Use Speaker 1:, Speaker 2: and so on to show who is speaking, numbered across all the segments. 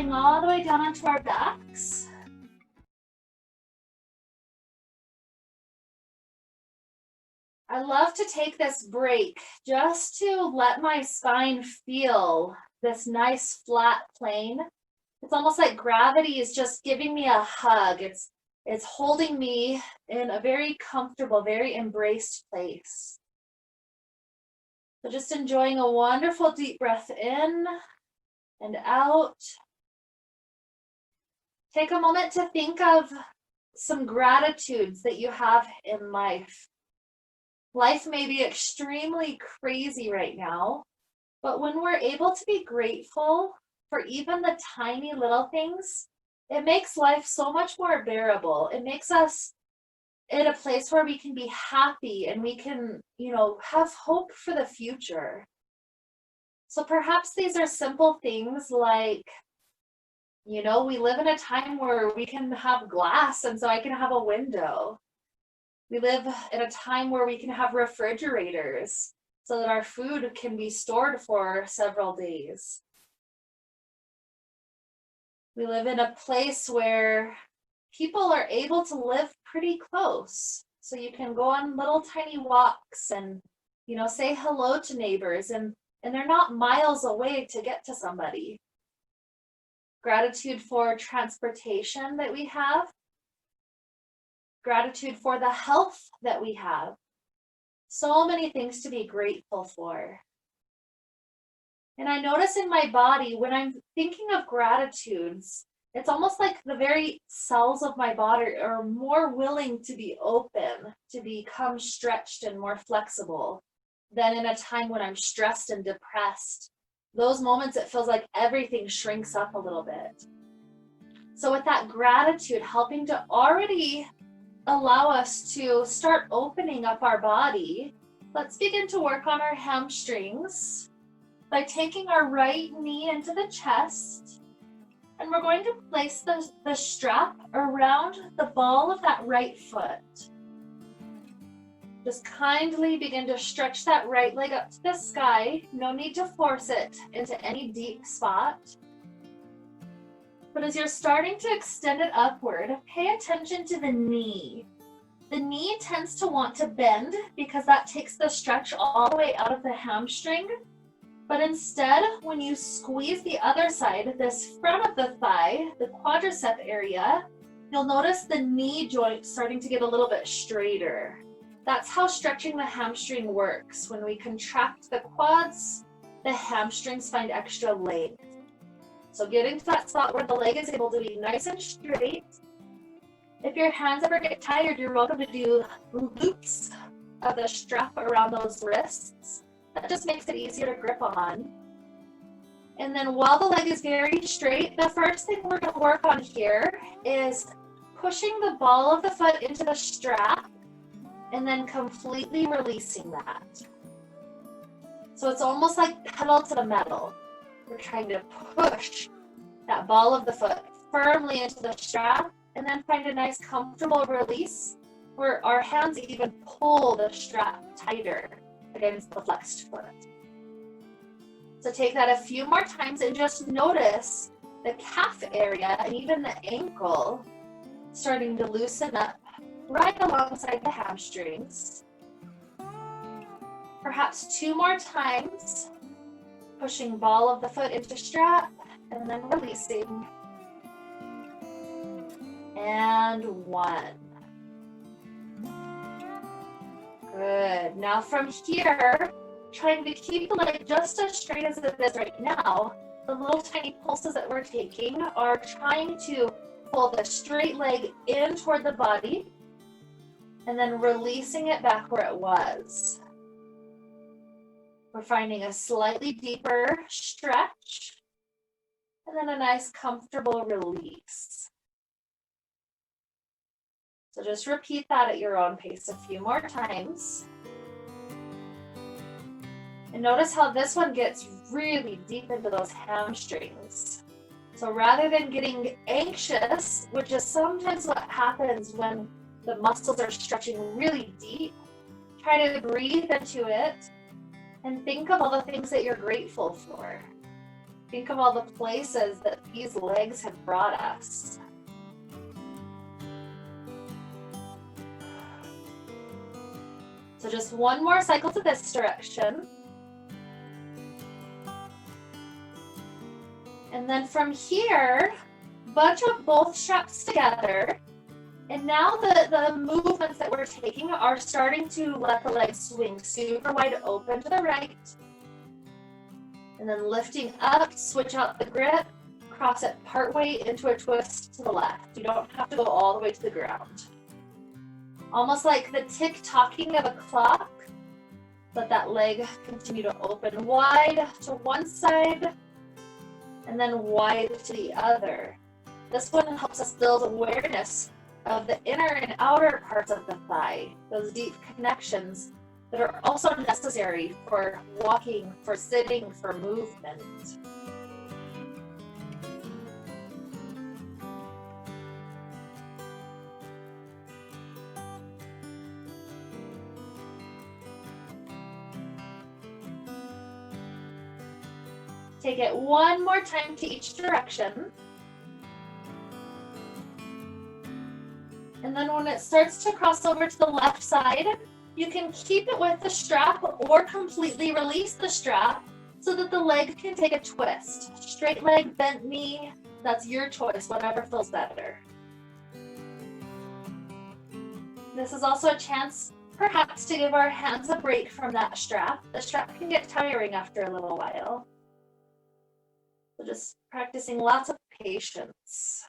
Speaker 1: coming all the way down onto our backs. I love to take this break just to let my spine feel this nice flat plane. It's almost like gravity is just giving me a hug. It's holding me in a very comfortable, very embraced place. So just enjoying a wonderful deep breath in and out. Take a moment to think of some gratitudes that you have in life. Life may be extremely crazy right now, but when we're able to be grateful for even the tiny little things, it makes life so much more bearable. It makes us in a place where we can be happy and we can, have hope for the future. So perhaps these are simple things like, we live in a time where we can have glass, and so I can have a window. We live in a time where we can have refrigerators so that our food can be stored for several days. We live in a place where people are able to live pretty close. So you can go on little tiny walks and, say hello to neighbors, and they're not miles away to get to somebody. Gratitude for transportation that we have. Gratitude for the health that we have. So many things to be grateful for. And I notice in my body, when I'm thinking of gratitudes, it's almost like the very cells of my body are more willing to be open, to become stretched and more flexible than in a time when I'm stressed and depressed. Those moments, it feels like everything shrinks up a little bit. So with that gratitude helping to already allow us to start opening up our body, let's begin to work on our hamstrings by taking our right knee into the chest, and we're going to place the strap around the ball of that right foot. Just kindly begin to stretch that right leg up to the sky. No need to force it into any deep spot. But as you're starting to extend it upward, pay attention to the knee. The knee tends to want to bend because that takes the stretch all the way out of the hamstring. But instead, when you squeeze the other side, this front of the thigh, the quadricep area, you'll notice the knee joint starting to get a little bit straighter. That's how stretching the hamstring works. When we contract the quads, the hamstrings find extra length. So getting to that spot where the leg is able to be nice and straight. If your hands ever get tired, you're welcome to do loops of the strap around those wrists. That just makes it easier to grip on. And then while the leg is very straight, the first thing we're going to work on here is pushing the ball of the foot into the strap and then completely releasing that. So it's almost like pedal to the metal. We're trying to push that ball of the foot firmly into the strap and then find a nice comfortable release where our hands even pull the strap tighter against the flexed foot. So take that a few more times and just notice the calf area and even the ankle starting to loosen up right alongside the hamstrings. Perhaps 2 more times, pushing ball of the foot into strap and then releasing. And 1. Good. Now from here, trying to keep the leg just as straight as it is right now, the little tiny pulses that we're taking are trying to pull the straight leg in toward the body and then releasing it back where it was. We're finding a slightly deeper stretch and then a nice comfortable release. So just repeat that at your own pace a few more times. And notice how this one gets really deep into those hamstrings. So rather than getting anxious, which is sometimes what happens when the muscles are stretching really deep, try to breathe into it and think of all the things that you're grateful for. Think of all the places that these legs have brought us. So just one more cycle to this direction. And then from here, bunch up both straps together. And now the movements that we're taking are starting to let the legs swing super wide open to the right. And then lifting up, switch out the grip, cross it partway into a twist to the left. You don't have to go all the way to the ground. Almost like the tick-tocking of a clock. Let that leg continue to open wide to one side and then wide to the other. This one helps us build awareness of the inner and outer parts of the thigh, those deep connections that are also necessary for walking, for sitting, for movement. Take it one more time to each direction. And then when it starts to cross over to the left side, you can keep it with the strap or completely release the strap so that the leg can take a twist. Straight leg, bent knee, that's your choice, whatever feels better. This is also a chance perhaps to give our hands a break from that strap. The strap can get tiring after a little while. So just practicing lots of patience.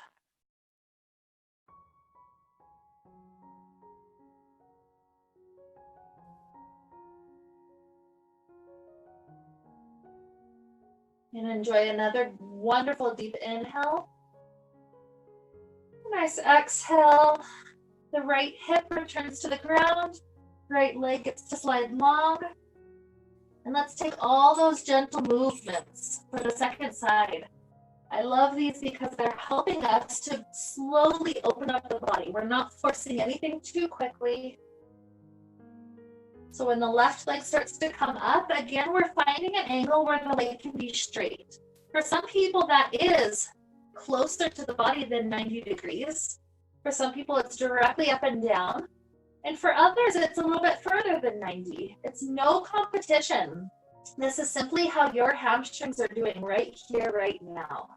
Speaker 1: And enjoy another wonderful deep inhale. Nice exhale. The right hip returns to the ground. Right leg gets to slide long. And let's take all those gentle movements for the second side. I love these because they're helping us to slowly open up the body. We're not forcing anything too quickly. So when the left leg starts to come up, again, we're finding an angle where the leg can be straight. For some people, that is closer to the body than 90 degrees. For some people, it's directly up and down. And for others, it's a little bit further than 90. It's no competition. This is simply how your hamstrings are doing right here, right now.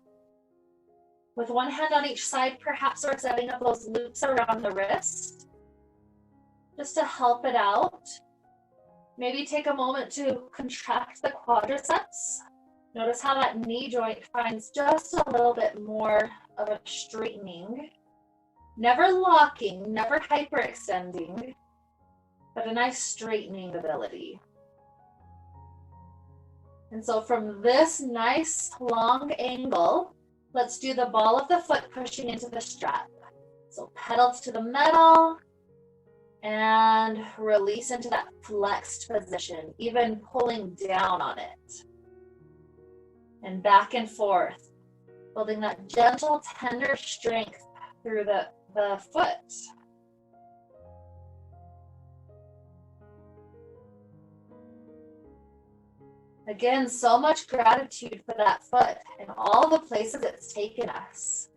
Speaker 1: With one hand on each side, perhaps we're setting up those loops around the wrist, just to help it out. Maybe take a moment to contract the quadriceps. Notice how that knee joint finds just a little bit more of a straightening. Never locking, never hyperextending, but a nice straightening ability. And so from this nice long angle, let's do the ball of the foot pushing into the strap. So pedal to the metal and release into that flexed position, even pulling down on it. And back and forth, building that gentle, tender strength through the foot. Again, so much gratitude for that foot and all the places it's taken us.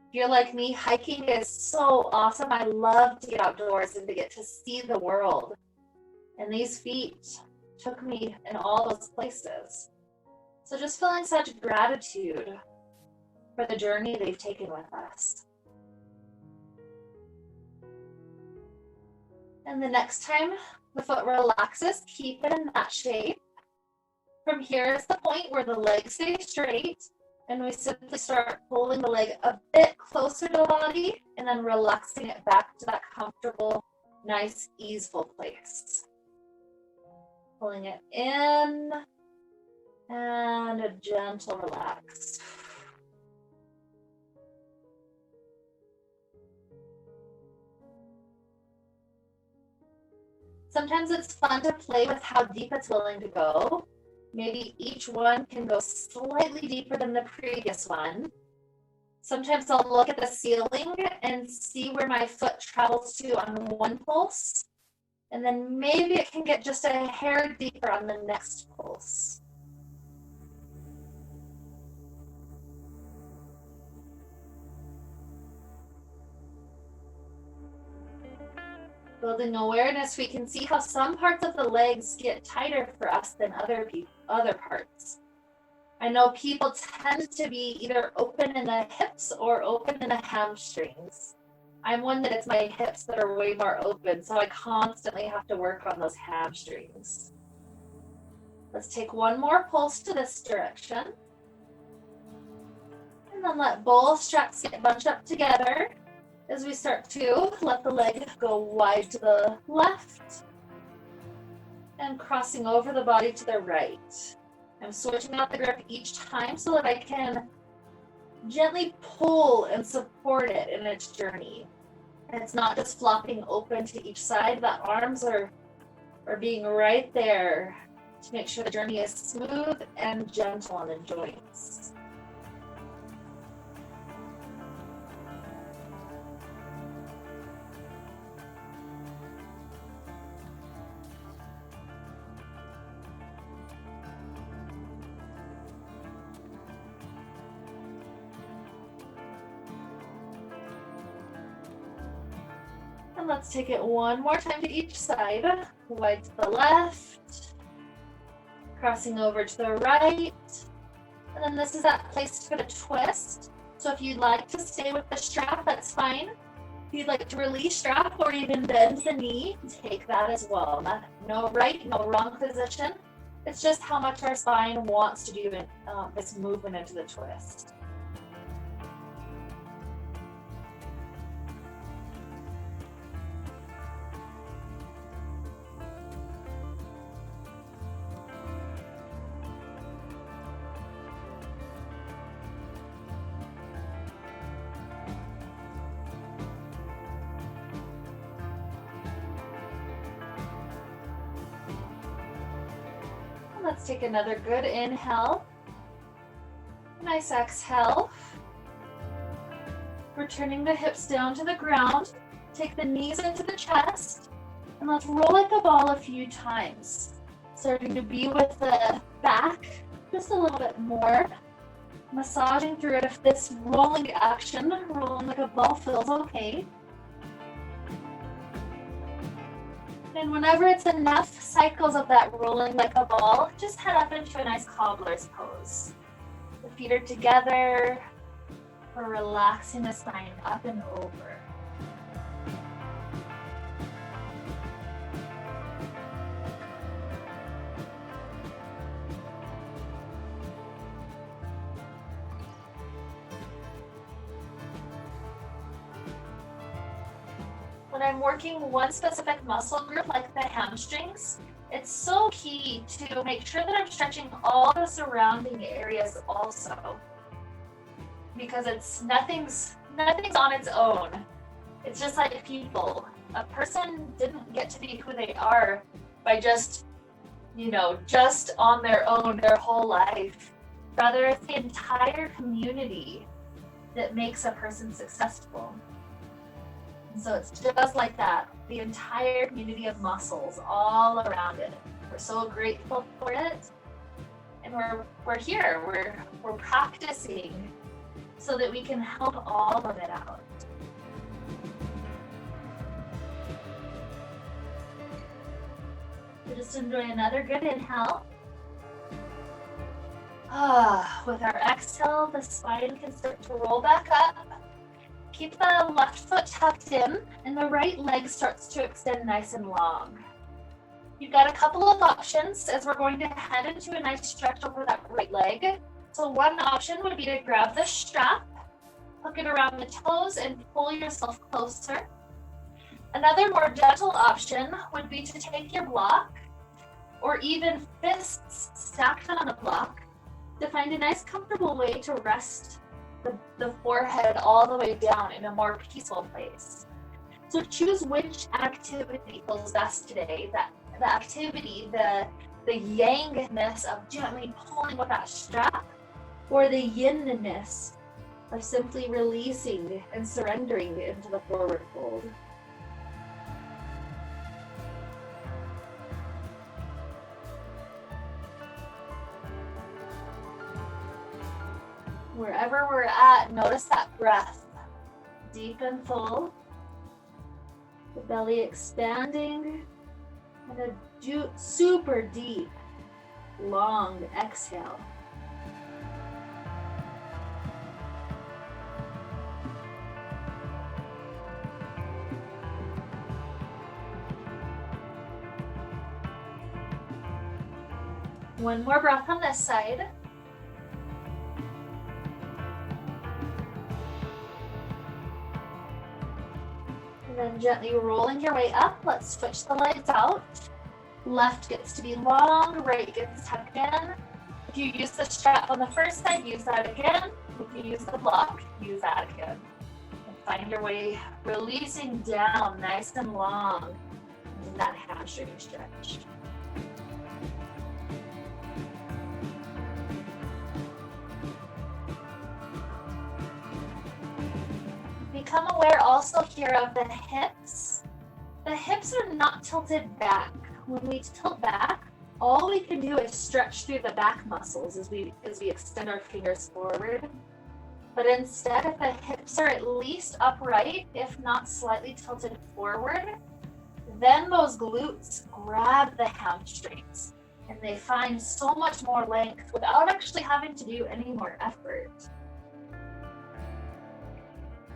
Speaker 1: If you're like me, hiking is so awesome. I love to get outdoors and to get to see the world. And these feet took me in all those places. So just feeling such gratitude for the journey they've taken with us. And the next time the foot relaxes, keep it in that shape. From here is the point where the leg stays straight, and we simply start pulling the leg a bit closer to the body and then relaxing it back to that comfortable, nice, easeful place. Pulling it in and a gentle relax. Sometimes it's fun to play with how deep it's willing to go. Maybe each one can go slightly deeper than the previous one. Sometimes I'll look at the ceiling and see where my foot travels to on one pulse, and then maybe it can get just a hair deeper on the next pulse. Building awareness, we can see how some parts of the legs get tighter for us than other parts. I know people tend to be either open in the hips or open in the hamstrings. I'm one that it's my hips that are way more open, so I constantly have to work on those hamstrings. Let's take one more pulse to this direction. And then let both straps get bunched up together as we start to let the leg go wide to the left and crossing over the body to the right. I'm switching out the grip each time so that I can gently pull and support it in its journey. And it's not just flopping open to each side. The arms are being right there to make sure the journey is smooth and gentle on the joints. And let's take it one more time to each side. Wide to the left, crossing over to the right. And then this is that place for the twist. So if you'd like to stay with the strap, that's fine. If you'd like to release strap or even bend the knee, take that as well. No right, no wrong position. It's just how much our spine wants to do this movement into the twist. Let's take another good inhale. Nice exhale. Returning the hips down to the ground. Take the knees into the chest. And let's roll like a ball a few times. Starting to be with the back just a little bit more. Massaging through it if this rolling action, rolling like a ball, feels okay. And whenever it's enough cycles of that rolling like a ball, just head up into a nice cobbler's pose. The feet are together. We're relaxing the spine up and over. When I'm working one specific muscle group like the hamstrings, it's so key to make sure that I'm stretching all the surrounding areas also. Because nothing's on its own. It's just like people. A person didn't get to be who they are by just on their own their whole life. Rather, it's the entire community that makes a person successful. So it's just like that, the entire community of muscles all around it. We're so grateful for it. And we're here, we're practicing so that we can help all of it out. So just enjoy another good inhale. With our exhale, the spine can start to roll back up. Keep the left foot tucked in and the right leg starts to extend nice and long. You've got a couple of options as we're going to head into a nice stretch over that right leg. So one option would be to grab the strap, hook it around the toes and pull yourself closer. Another more gentle option would be to take your block or even fists stacked on a block to find a nice comfortable way to rest the forehead all the way down in a more peaceful place. So choose which activity feels best today. The activity, the yangness of gently pulling with that strap, or the yinness of simply releasing and surrendering into the forward fold. Wherever we're at, notice that breath, deep and full. The belly expanding, and a super deep, long exhale. One more breath on this side. And then gently rolling your way up. Let's switch the legs out. Left gets to be long, right gets tucked in. If you use the strap on the first side, use that again. If you use the block, use that again. And find your way releasing down nice and long in that hamstring stretch. Become aware also here of the hips. The hips are not tilted back. When we tilt back, all we can do is stretch through the back muscles as we extend our fingers forward. But instead, if the hips are at least upright, if not slightly tilted forward, then those glutes grab the hamstrings and they find so much more length without actually having to do any more effort.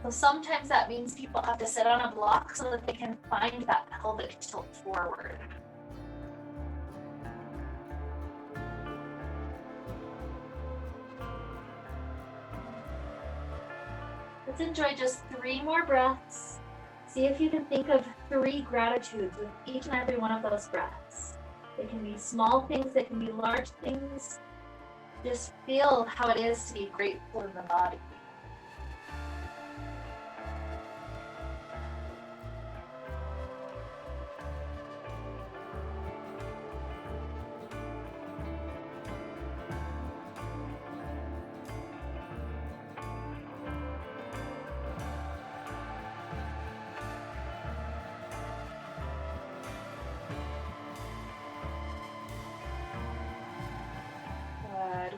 Speaker 1: So sometimes that means people have to sit on a block so that they can find that pelvic tilt forward. Let's enjoy just 3 more breaths. See if you can think of 3 gratitudes with each and every one of those breaths. They can be small things, they can be large things. Just feel how it is to be grateful in the body.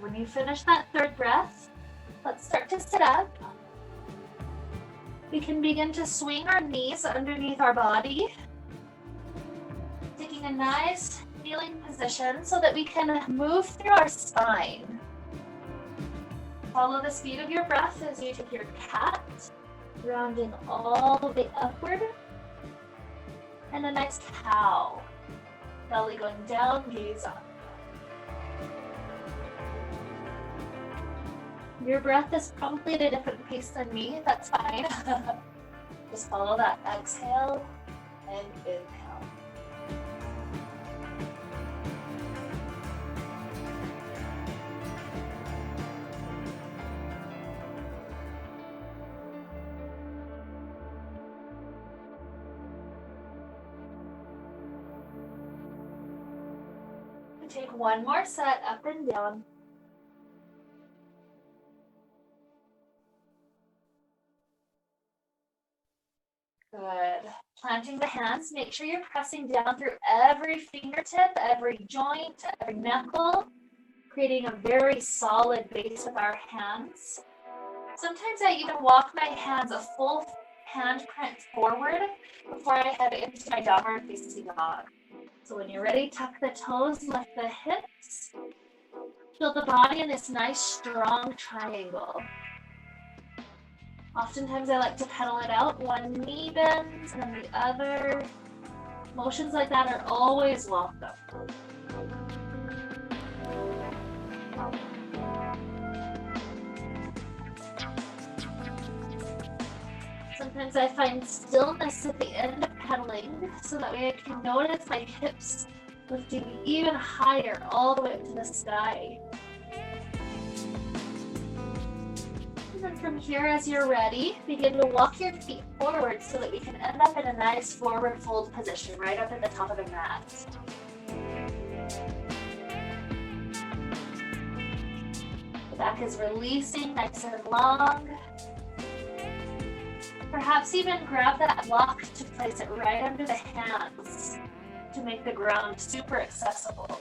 Speaker 1: When you finish that 3rd breath, let's start to sit up. We can begin to swing our knees underneath our body, taking a nice kneeling position so that we can move through our spine. Follow the speed of your breath as you take your cat, rounding all the way upward, and a nice cow, belly going down, gaze up. Your breath is probably at a different pace than me, that's fine. Just follow that exhale and inhale. Take one more set up and down. Good. Planting the hands, make sure you're pressing down through every fingertip, every joint, every knuckle, creating a very solid base with our hands. Sometimes I even walk my hands a full handprint forward before I head into my downward facing dog. So when you're ready, tuck the toes, lift the hips, feel the body in this nice strong triangle. Oftentimes I like to pedal it out, one knee bends and then the other. Motions like that are always welcome. Sometimes I find stillness at the end of pedaling so that way I can notice my hips lifting even higher all the way up to the sky. And then from here, as you're ready, begin to walk your feet forward so that we can end up in a nice forward fold position right up at the top of the mat. The back is releasing nice and long. Perhaps even grab that block to place it right under the hands to make the ground super accessible.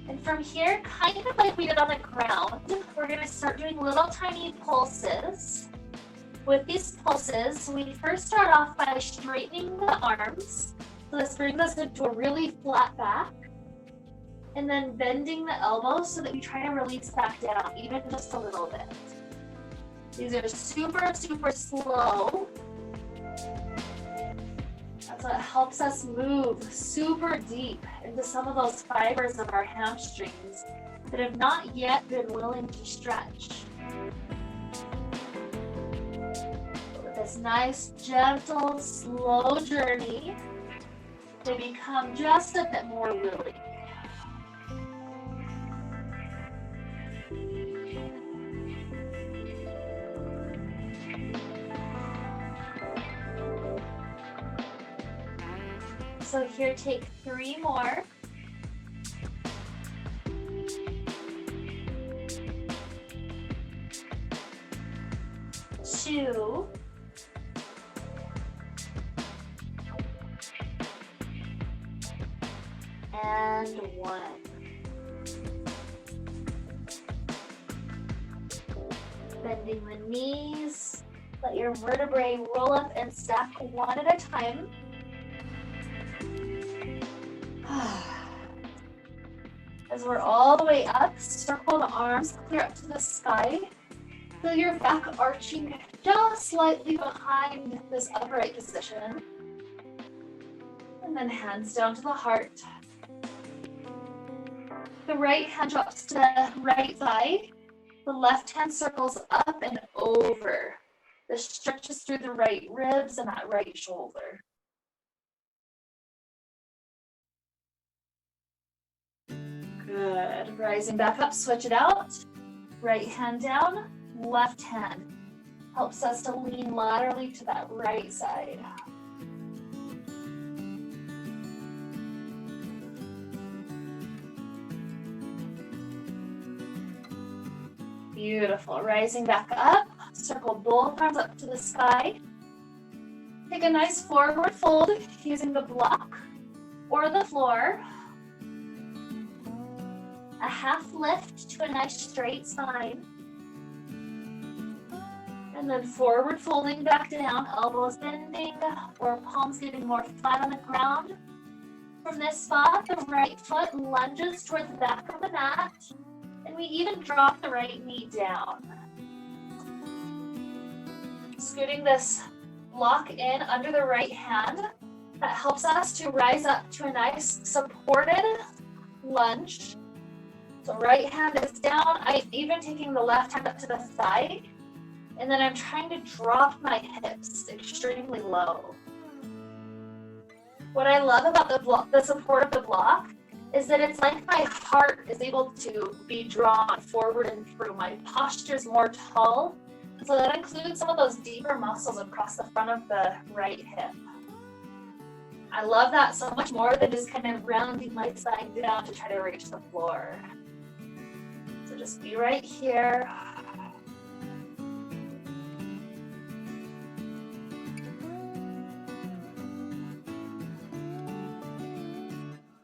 Speaker 1: And from here, kind of like we did on the ground, we're gonna start doing little tiny pulses. With these pulses, we first start off by straightening the arms. So this brings us into a really flat back. And then bending the elbows so that we try to release back down, even just a little bit. These are super, super slow. That's what helps us move super deep into some of those fibers of our hamstrings that have not yet been willing to stretch. With this nice, gentle, slow journey, they become just a bit more willing. So here, take 3 more. Two. And 1. Bending the knees. Let your vertebrae roll up and stack one at a time. As we're all the way up, circle the arms clear up to the sky. Feel your back arching just slightly behind this upright position. And then hands down to the heart. The right hand drops to the right thigh. The left hand circles up and over. This stretches through the right ribs and that right shoulder. Good. Rising back up, switch it out. Right hand down, left hand. Helps us to lean laterally to that right side. Beautiful. Rising back up, circle both arms up to the sky. Take a nice forward fold using the block or the floor. A half lift to a nice straight spine. And then forward folding back down, elbows bending or palms getting more flat on the ground. From this spot, the right foot lunges toward the back of the mat, and we even drop the right knee down. Scooting this block in under the right hand, that helps us to rise up to a nice supported lunge. So right hand is down. I'm even taking the left hand up to the thigh. And then I'm trying to drop my hips extremely low. What I love about the support of the block is that it's like my heart is able to be drawn forward and through. My posture is more tall. So that includes some of those deeper muscles across the front of the right hip. I love that so much more than just kind of rounding my spine down to try to reach the floor. So just be right here.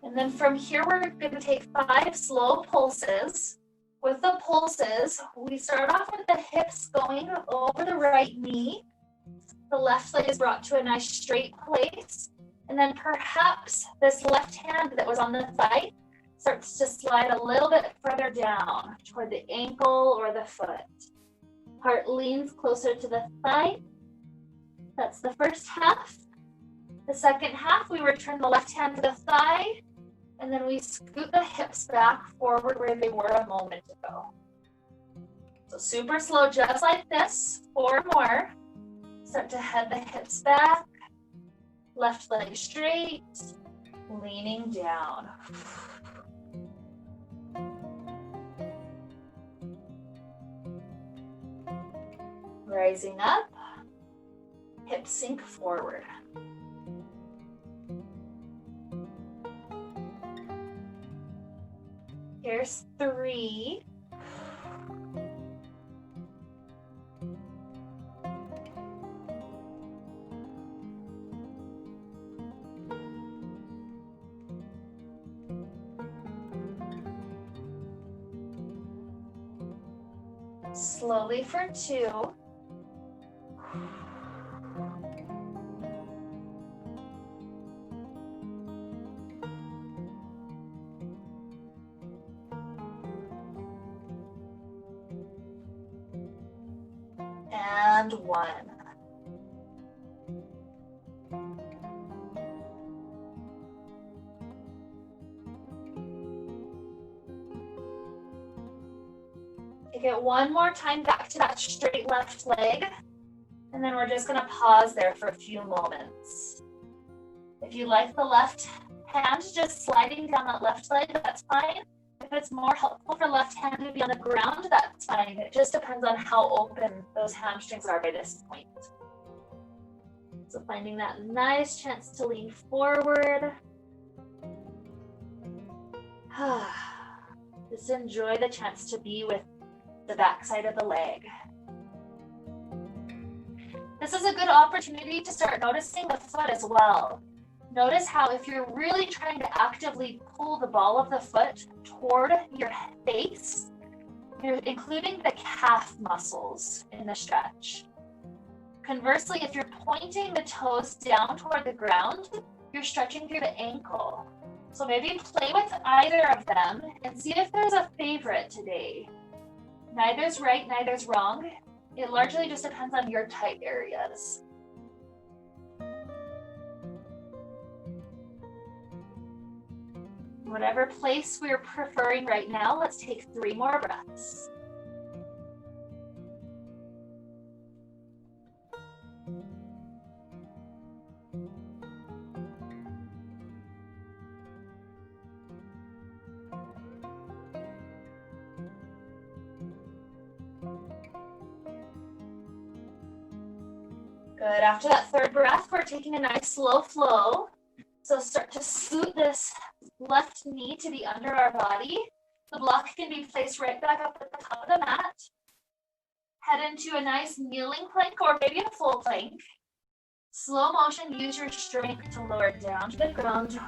Speaker 1: And then from here, we're going to take 5 slow pulses. With the pulses, we start off with the hips going over the right knee. The left leg is brought to a nice straight place. And then perhaps this left hand that was on the thigh starts to slide a little bit further down toward the ankle or the foot. Heart leans closer to the thigh. That's the first half. The second half, we return the left hand to the thigh, and then we scoot the hips back forward where they were a moment ago. So super slow, just like this. 4 more. Start to head the hips back. Left leg straight, leaning down. Rising up, hips sink forward. Here's 3. Slowly for 2. And 1. Take it one more time back to that straight left leg, and then we're just going to pause there for a few moments. If you like the left hand just sliding down that left leg, that's fine. If it's more helpful for left hand to be on the ground, that's fine. It just depends on how open those hamstrings are by this point. So finding that nice chance to lean forward. Just enjoy the chance to be with the backside of the leg. This is a good opportunity to start noticing the foot as well. Notice how if you're really trying to actively pull the ball of the foot toward your face, you're including the calf muscles in the stretch. Conversely, if you're pointing the toes down toward the ground, you're stretching through the ankle. So maybe play with either of them and see if there's a favorite today. Neither's right, neither's wrong. It largely just depends on your tight areas. Whatever place we're preferring right now, let's take 3 more breaths. Good. After that 3rd breath, we're taking a nice slow flow. So start to scoot this left knee to be under our body. The block can be placed right back up at the top of the mat. Head into a nice kneeling plank or maybe a full plank. Slow motion, use your strength to lower down to the ground.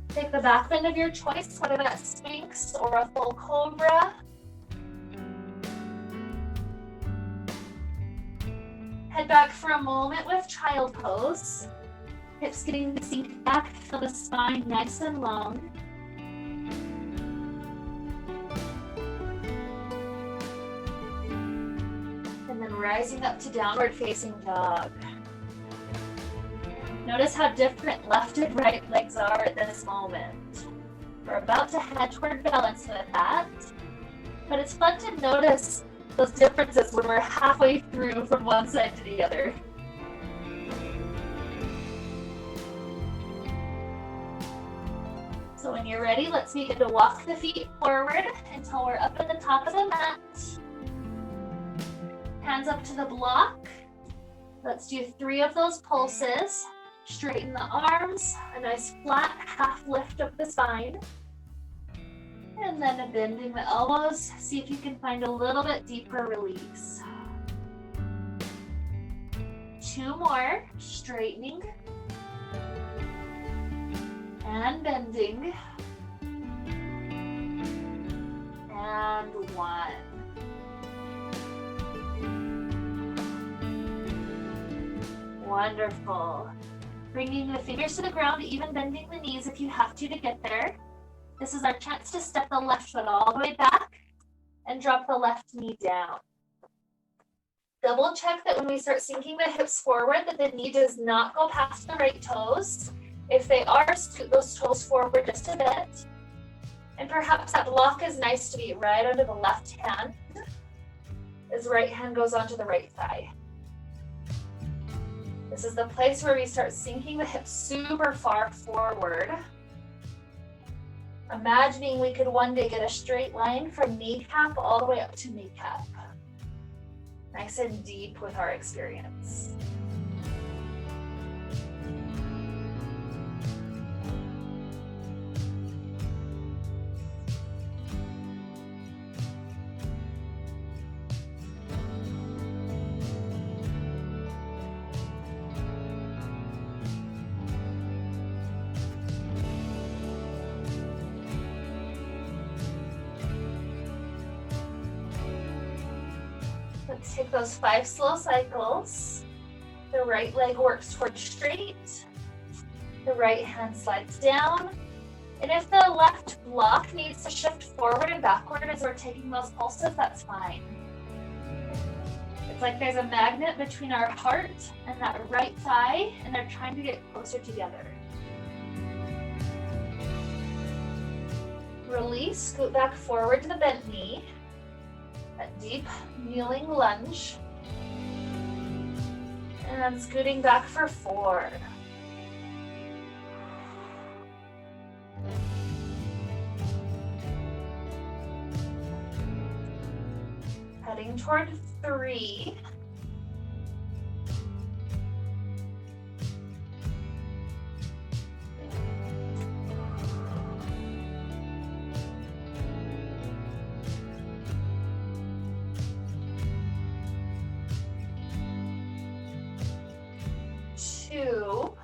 Speaker 1: Take the back bend of your choice, whether that's Sphinx or a full cobra. Head back for a moment with child pose. Hips getting synced back, feel the spine nice and long. And then rising up to downward facing dog. Notice how different left and right legs are at this moment. We're about to head toward balance with that, but it's fun to notice those differences when we're halfway through from one side to the other. So when you're ready, let's begin to walk the feet forward until we're up at the top of the mat. Hands up to the block. Let's do 3 of those pulses. Straighten the arms, a nice flat half lift of the spine. And then bending the elbows. See if you can find a little bit deeper release. 2 more, straightening. And bending. And 1. Wonderful. Bringing the fingers to the ground, even bending the knees if you have to get there. This is our chance to step the left foot all the way back and drop the left knee down. Double check that when we start sinking the hips forward, that the knee does not go past the right toes. If they are, scoot those toes forward just a bit. And perhaps that block is nice to be right under the left hand as right hand goes onto the right thigh. This is the place where we start sinking the hips super far forward. Imagining we could one day get a straight line from kneecap all the way up to kneecap. Nice and deep with our experience. Let's take those 5 slow cycles. The right leg works towards straight. The right hand slides down. And if the left block needs to shift forward and backward as we're taking those pulses, that's fine. It's like there's a magnet between our heart and that right thigh, and they're trying to get closer together. Release, scoot back forward to the bent knee. That deep kneeling lunge. And scooting back for 4. Heading toward 3. 2.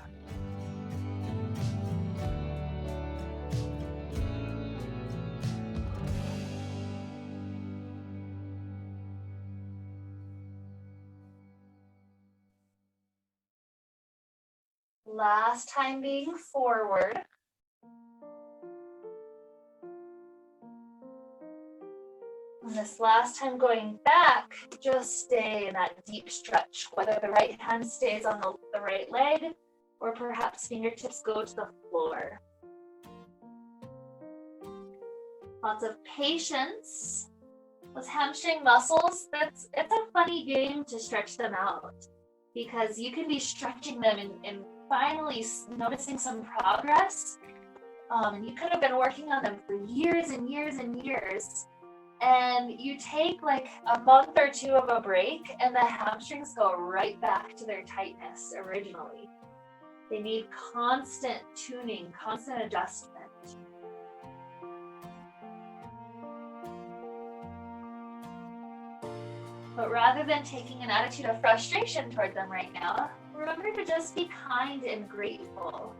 Speaker 1: Last time being forward. And this last time going back, just stay in that deep stretch, whether the right hand stays on the right leg or perhaps fingertips go to the floor. Lots of patience. Those hamstring muscles, it's a funny game to stretch them out because you can be stretching them and finally noticing some progress. And you could have been working on them for years and years and years. And you take like a month or 2 of a break and the hamstrings go right back to their tightness originally. They need constant tuning, constant adjustment. But rather than taking an attitude of frustration toward them right now, remember to just be kind and grateful.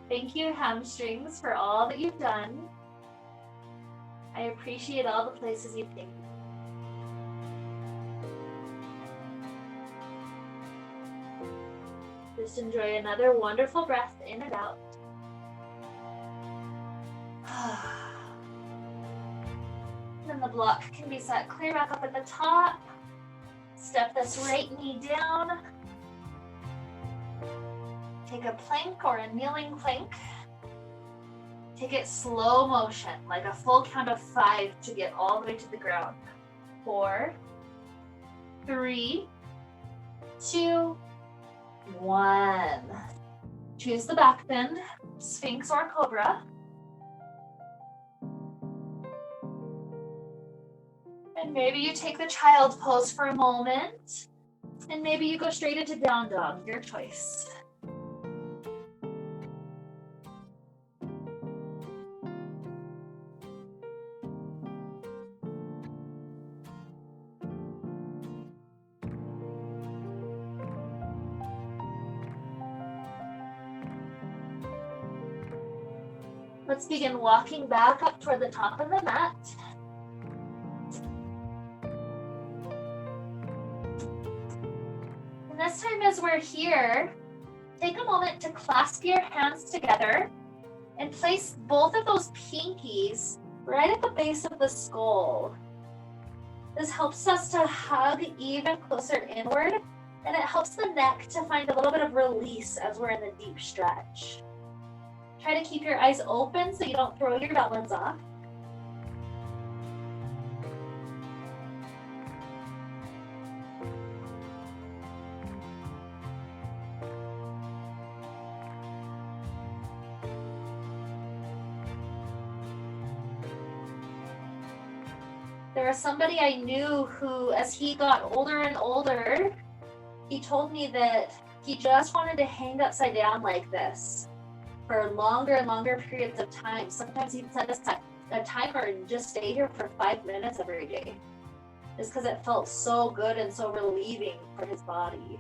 Speaker 1: Thank you, hamstrings, for all that you've done. I appreciate all the places you've taken. Just enjoy another wonderful breath in and out. Then the block can be set clear back up at the top. Step this right knee down. Take a plank or a kneeling plank. Take it slow motion, like a full count of 5 to get all the way to the ground. 4, 3, 2, 1. Choose the back bend, Sphinx or Cobra. And maybe you take the child pose for a moment, and maybe you go straight into down dog, your choice. Let's begin walking back up toward the top of the mat. And this time as we're here, take a moment to clasp your hands together and place both of those pinkies right at the base of the skull. This helps us to hug even closer inward, and it helps the neck to find a little bit of release as we're in the deep stretch. Try to keep your eyes open so you don't throw your balance off. There was somebody I knew who, as he got older and older, he told me that he just wanted to hang upside down like this for longer and longer periods of time. Sometimes he'd set a timer and just stay here for 5 minutes every day, just because it felt so good and so relieving for his body.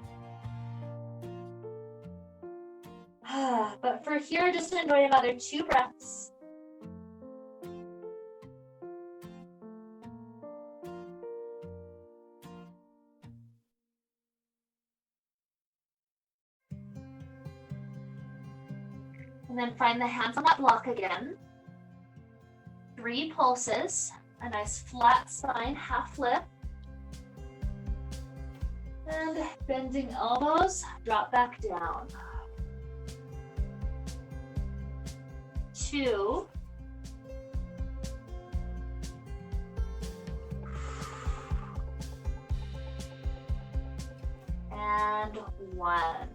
Speaker 1: But for here, just enjoy another 2 breaths. And then find the hands on that block again. 3 pulses, a nice flat spine, half lift. And bending elbows, drop back down. 2. And 1.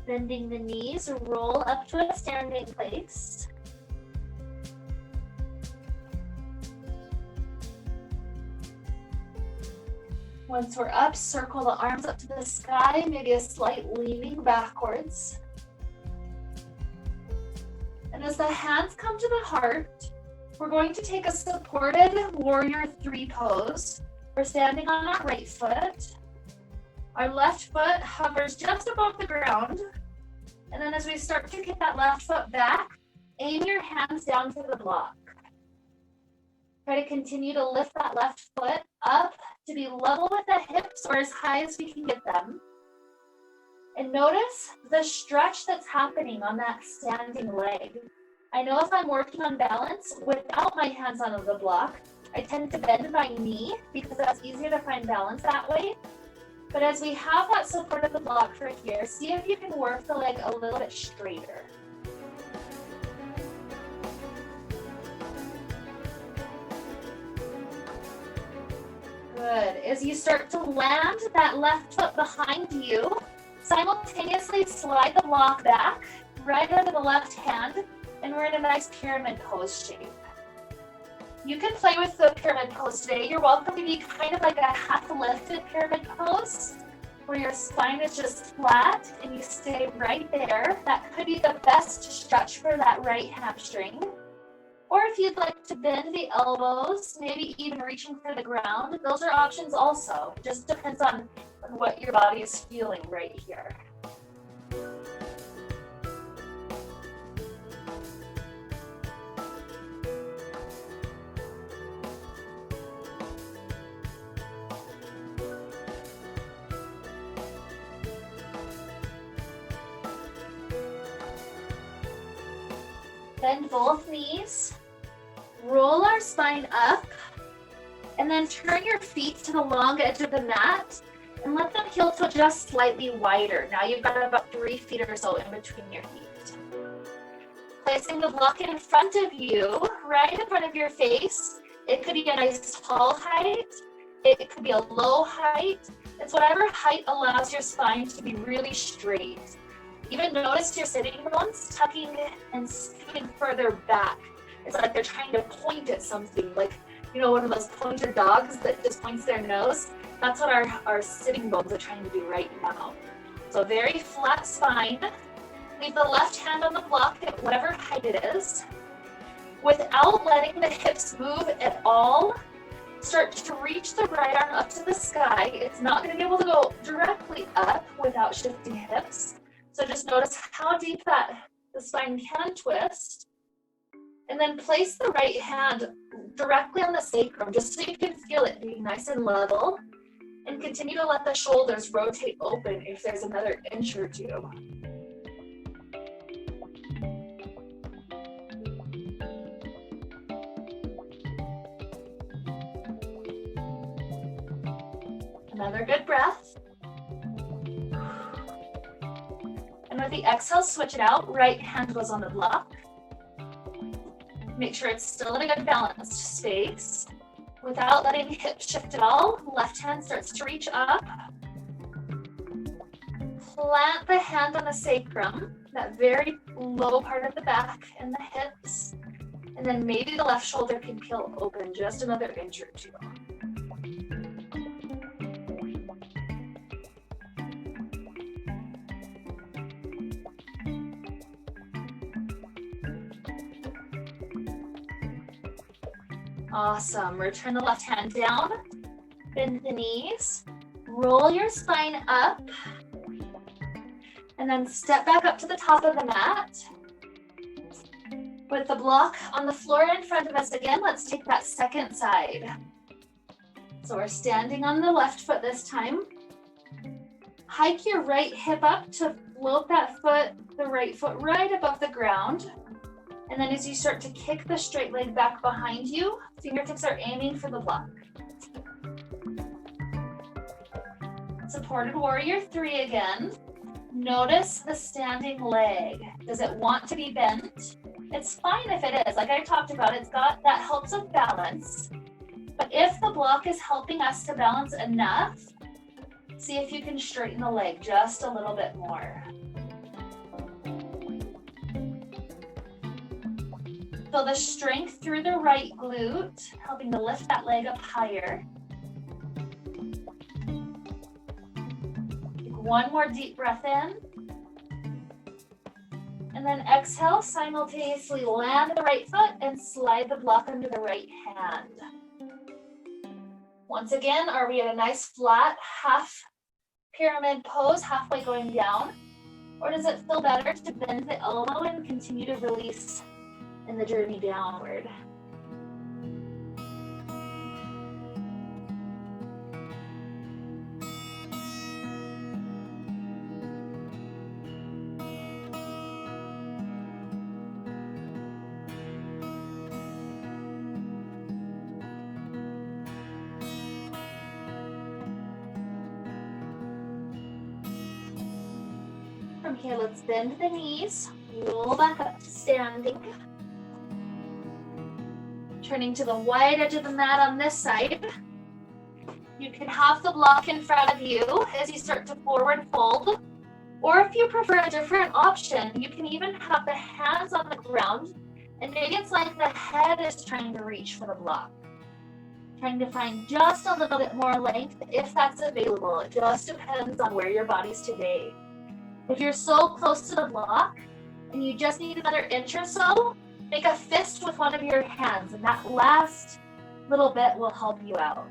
Speaker 1: Bending the knees, roll up to a standing place. Once we're up, circle the arms up to the sky, maybe a slight leaning backwards. And as the hands come to the heart, we're going to take a supported warrior 3 pose. We're standing on our right foot. Our left foot hovers just above the ground. And then as we start to get that left foot back, aim your hands down to the block. Try to continue to lift that left foot up to be level with the hips or as high as we can get them. And notice the stretch that's happening on that standing leg. I know if I'm working on balance without my hands on the block, I tend to bend my knee because that's easier to find balance that way. But as we have that support of the block for here, see if you can work the leg a little bit straighter. Good. As you start to land that left foot behind you, simultaneously slide the block back, right under the left hand, and we're in a nice pyramid pose shape. You can play with the pyramid pose today. You're welcome to be kind of like a half lifted pyramid pose, where your spine is just flat and you stay right there. That could be the best stretch for that right hamstring. Or if you'd like to bend the elbows, maybe even reaching for the ground, those are options also. It just depends on what your body is feeling right here. Bend both knees, roll our spine up, and then turn your feet to the long edge of the mat and let them heel toe just slightly wider. Now you've got about 3 feet or so in between your feet. Placing the block in front of you, right in front of your face. It could be a nice tall height. It could be a low height. It's whatever height allows your spine to be really straight. Even notice your sitting bones tucking and scooting further back. It's like they're trying to point at something, like, you know, one of those pointer dogs that just points their nose. That's what our sitting bones are trying to do right now. So very flat spine. Leave the left hand on the block at whatever height it is. Without letting the hips move at all, start to reach the right arm up to the sky. It's not going to be able to go directly up without shifting hips. So just notice how deep the spine can twist. And then place the right hand directly on the sacrum, just so you can feel it being nice and level. And continue to let the shoulders rotate open if there's another inch or two. Another good breath. And with the exhale, switch it out. Right hand goes on the block. Make sure it's still in a good balanced space. Without letting hips shift at all, left hand starts to reach up. Plant the hand on the sacrum, that very low part of the back and the hips. And then maybe the left shoulder can peel open just another inch or two. Awesome. Return the left hand down, bend the knees, roll your spine up, and then step back up to the top of the mat. With the block on the floor in front of us again, let's take that second side. So we're standing on the left foot this time. Hike your right hip up to float that foot, the right foot right above the ground. And then as you start to kick the straight leg back behind you, fingertips are aiming for the block. Supported warrior 3 again. Notice the standing leg. Does it want to be bent? It's fine if it is. Like I talked about, that helps with balance. But if the block is helping us to balance enough, see if you can straighten the leg just a little bit more. Feel the strength through the right glute, helping to lift that leg up higher. Take one more deep breath in. And then exhale, simultaneously land the right foot and slide the block under the right hand. Once again, are we at a nice flat half pyramid pose, halfway going down? Or does it feel better to bend the elbow and continue to release in the journey downward? From here, let's bend the knees, roll back up to standing. Turning to the wide edge of the mat on this side. You can have the block in front of you as you start to forward fold. Or if you prefer a different option, you can even have the hands on the ground, and maybe it's like the head is trying to reach for the block. Trying to find just a little bit more length if that's available. It just depends on where your body's today. If you're so close to the block and you just need another inch or so, make a fist with one of your hands, and that last little bit will help you out.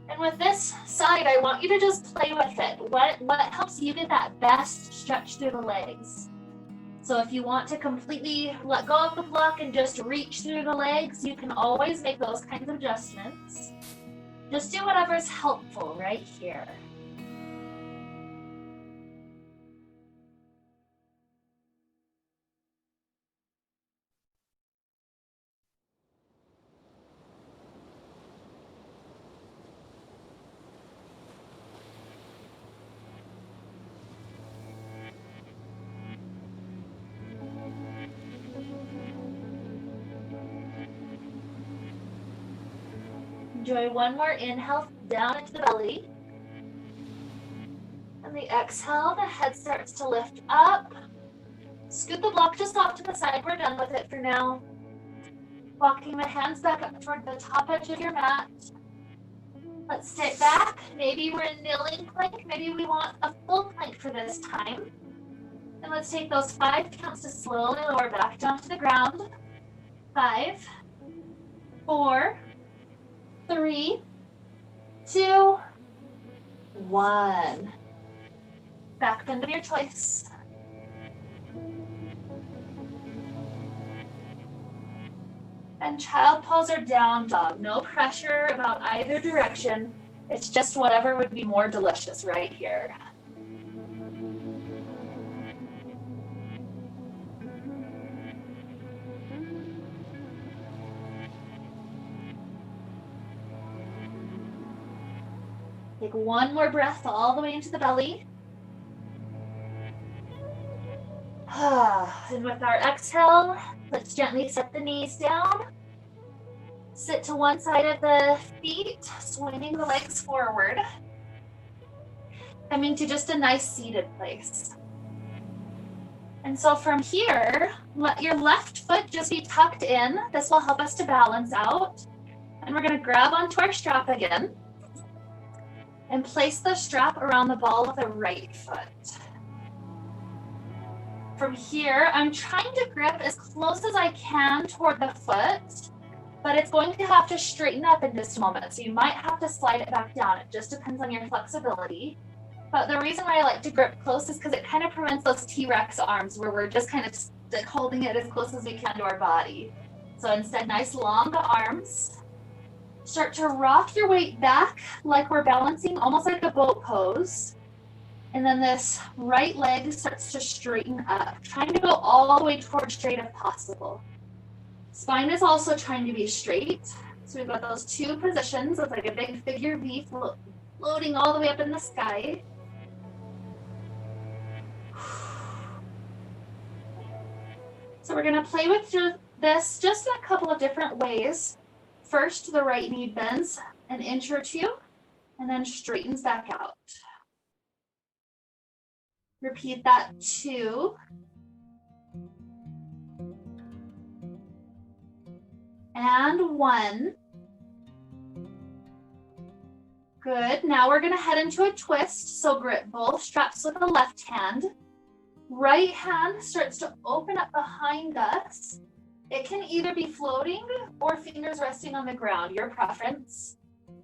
Speaker 1: And with this side, I want you to just play with it. What helps you get that best stretch through the legs? So if you want to completely let go of the block and just reach through the legs, you can always make those kinds of adjustments. Just do whatever's helpful right here. Enjoy one more inhale down into the belly. And the exhale, the head starts to lift up. Scoot the block just off to the side. We're done with it for now. Walking the hands back up toward the top edge of your mat. Let's sit back. Maybe we're in kneeling plank. Maybe we want a full plank for this time. And let's take those 5 counts to slowly lower back down to the ground. 5, 4, 3, 2, 1. Back bend of your choice. And child pose or down dog. No pressure about either direction. It's just whatever would be more delicious right here. Take one more breath all the way into the belly. And with our exhale, let's gently set the knees down. Sit to one side of the feet, swinging the legs forward. Coming to just a nice seated place. And so from here, let your left foot just be tucked in. This will help us to balance out. And we're going to grab onto our strap again. And place the strap around the ball of the right foot. From here, I'm trying to grip as close as I can toward the foot, but it's going to have to straighten up in just a moment. So you might have to slide it back down. It just depends on your flexibility. But the reason why I like to grip close is because it kind of prevents those T-Rex arms where we're just kind of like holding it as close as we can to our body. So instead, nice long arms. Start to rock your weight back like we're balancing, almost like a boat pose. And then this right leg starts to straighten up, trying to go all the way towards straight if possible. Spine is also trying to be straight. So we've got those two positions. It's like a big figure V floating all the way up in the sky. So we're gonna play with this just in a couple of different ways. First, the right knee bends an inch or two and then straightens back out. Repeat that 2. And 1. Good. Now we're going to head into a twist. So grip both straps with the left hand. Right hand starts to open up behind us. It can either be floating or fingers resting on the ground, your preference.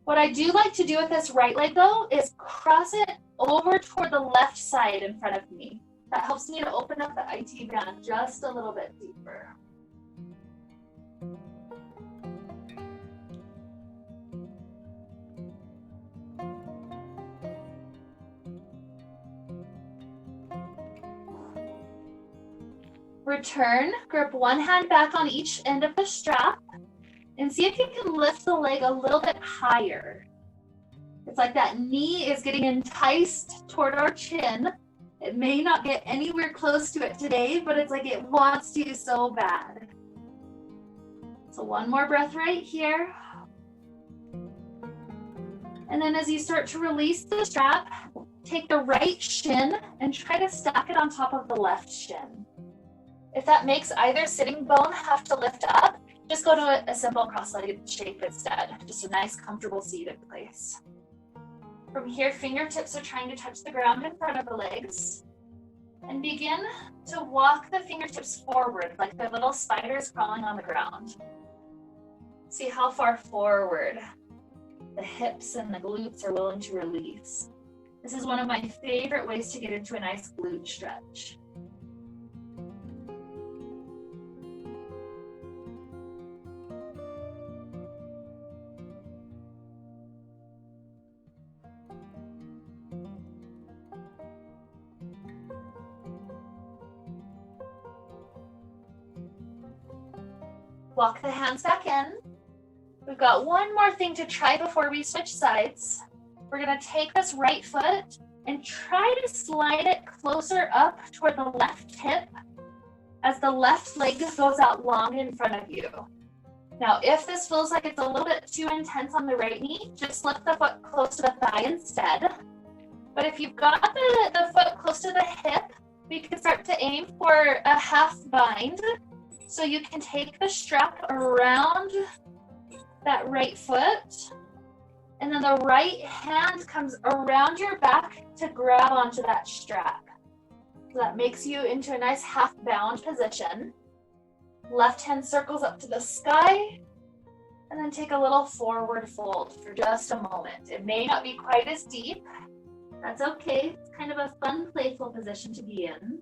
Speaker 1: What I do like to do with this right leg though is cross it over toward the left side in front of me. That helps me to open up the IT band just a little bit deeper. Return, grip one hand back on each end of the strap and see if you can lift the leg a little bit higher. It's like that knee is getting enticed toward our chin. It may not get anywhere close to it today, but it's like it wants to so bad. So one more breath right here. And then as you start to release the strap, take the right shin and try to stack it on top of the left shin. If that makes either sitting bone have to lift up, just go to a simple cross-legged shape instead. Just a nice, comfortable seated place. From here, fingertips are trying to touch the ground in front of the legs. And begin to walk the fingertips forward like they're little spiders crawling on the ground. See how far forward the hips and the glutes are willing to release. This is one of my favorite ways to get into a nice glute stretch. Walk the hands back in. We've got one more thing to try before we switch sides. We're gonna take this right foot and try to slide it closer up toward the left hip as the left leg goes out long in front of you. Now, if this feels like it's a little bit too intense on the right knee, just lift the foot close to the thigh instead. But if you've got the foot close to the hip, we can start to aim for a half bind. So you can take the strap around that right foot, and then the right hand comes around your back to grab onto that strap. So that makes you into a nice half bound position. Left hand circles up to the sky, and then take a little forward fold for just a moment. It may not be quite as deep. That's okay. It's kind of a fun, playful position to be in.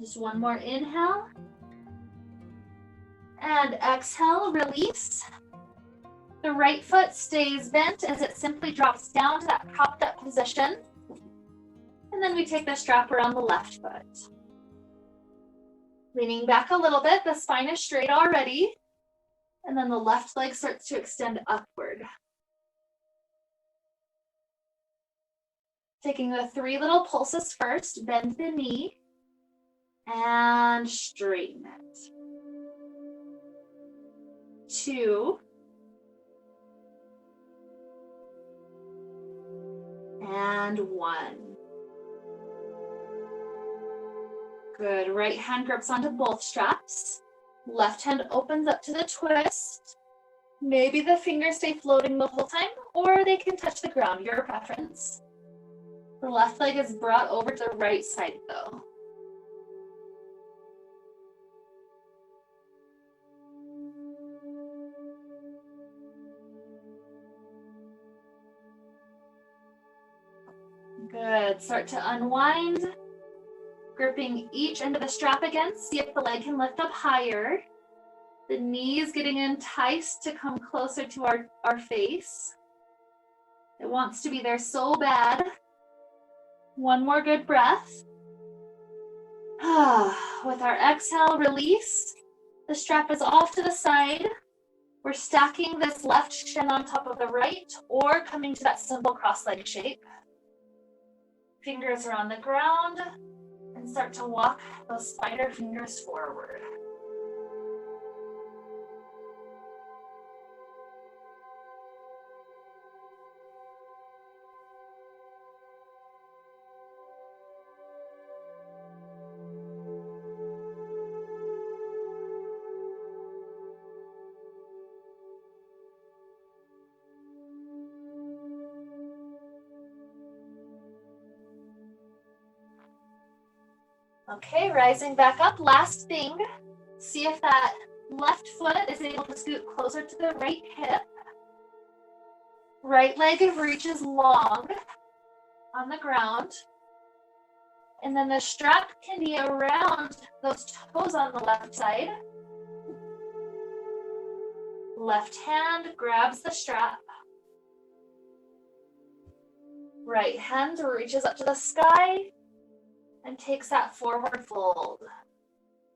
Speaker 1: Just one more inhale. And exhale, release. The right foot stays bent as it simply drops down to that propped up position. And then we take the strap around the left foot. Leaning back a little bit, the spine is straight already. And then the left leg starts to extend upward. Taking the 3 little pulses first, bend the knee and straighten it. 2 and 1. Good. Right hand grips onto both straps. Left hand opens up to the twist. Maybe the fingers stay floating the whole time, or they can touch the ground, your preference. The left leg is brought over to the right side though. Good. Start to unwind. Gripping each end of the strap again, see if the leg can lift up higher. The knees getting enticed to come closer to our face. It wants to be there so bad. One more good breath. With our exhale, release. The strap is off to the side. We're stacking this left shin on top of the right or coming to that simple cross-leg shape. Fingers are on the ground and start to walk those spider fingers forward. Okay, rising back up. Last thing, see if that left foot is able to scoot closer to the right hip. Right leg reaches long on the ground. And then the strap can be around those toes on the left side. Left hand grabs the strap. Right hand reaches up to the sky and takes that forward fold.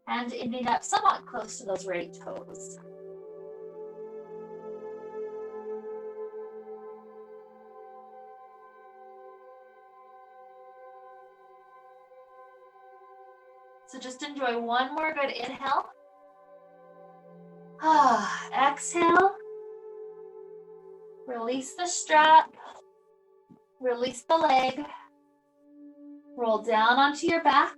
Speaker 1: And ending up somewhat close to those right toes. So just enjoy one more good inhale. Exhale. Release the strap. Release the leg. Roll down onto your back.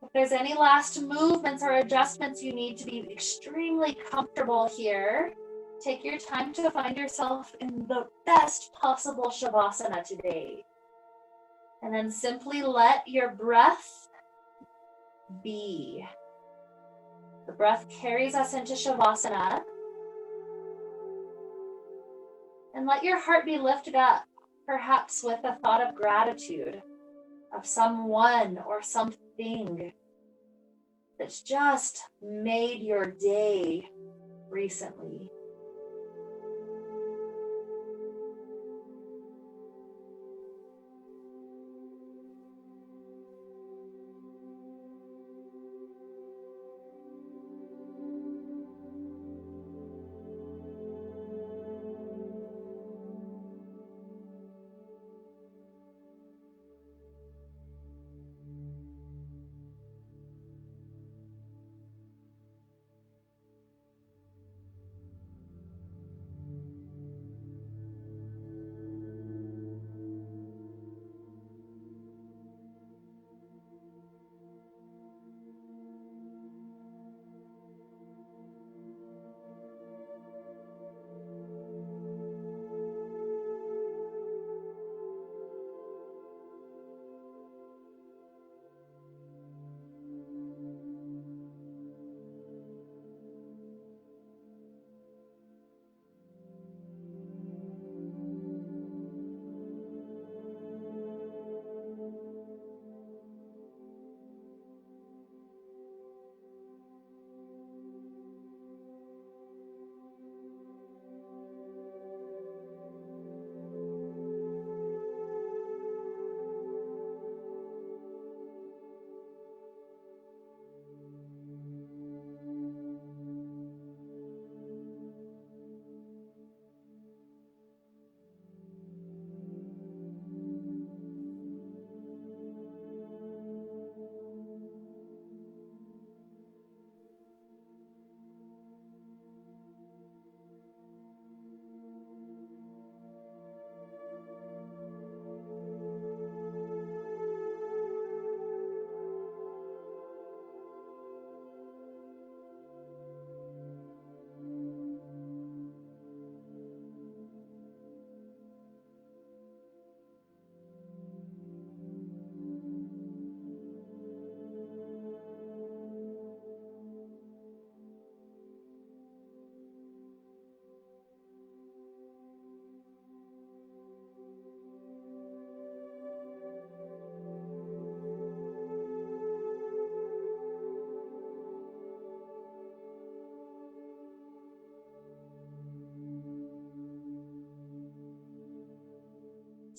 Speaker 1: If there's any last movements or adjustments you need to be extremely comfortable here, take your time to find yourself in the best possible Shavasana today. And then simply let your breath be. The breath carries us into Shavasana. And let your heart be lifted up, perhaps with a thought of gratitude of someone or something that's just made your day recently.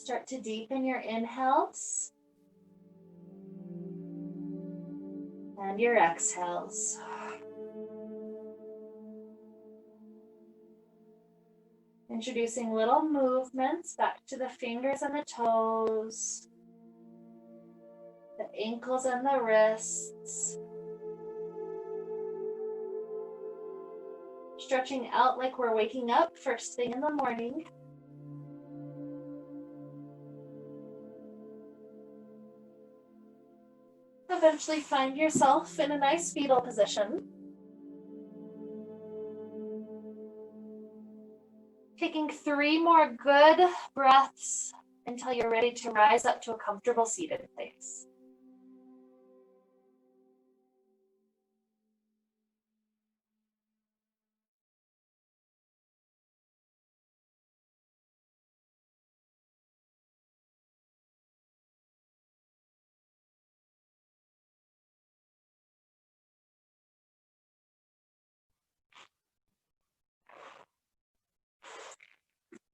Speaker 1: Start to deepen your inhales and your exhales. Introducing little movements back to the fingers and the toes, the ankles and the wrists. Stretching out like we're waking up first thing in the morning. Eventually find yourself in a nice fetal position. Taking 3 more good breaths until you're ready to rise up to a comfortable seated place.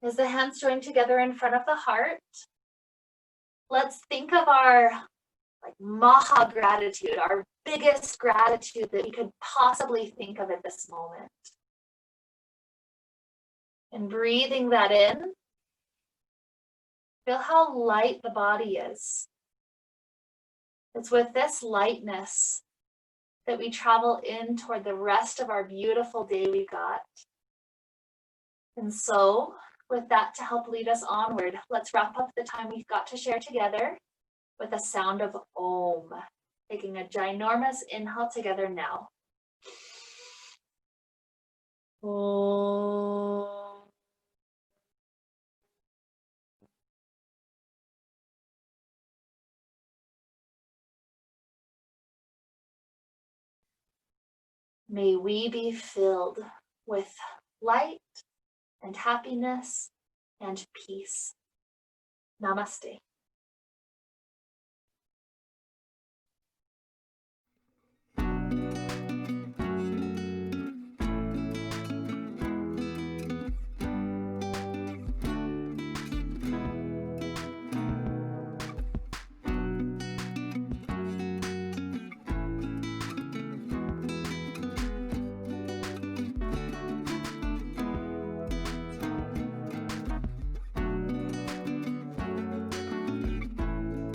Speaker 1: As the hands join together in front of the heart, let's think of our maha gratitude, our biggest gratitude that we could possibly think of at this moment. And breathing that in, feel how light the body is. It's with this lightness that we travel in toward the rest of our beautiful day we've got. And so, with that to help lead us onward, let's wrap up the time we've got to share together with a sound of Om. Taking a ginormous inhale together now. Om. May we be filled with light and happiness and peace. Namaste.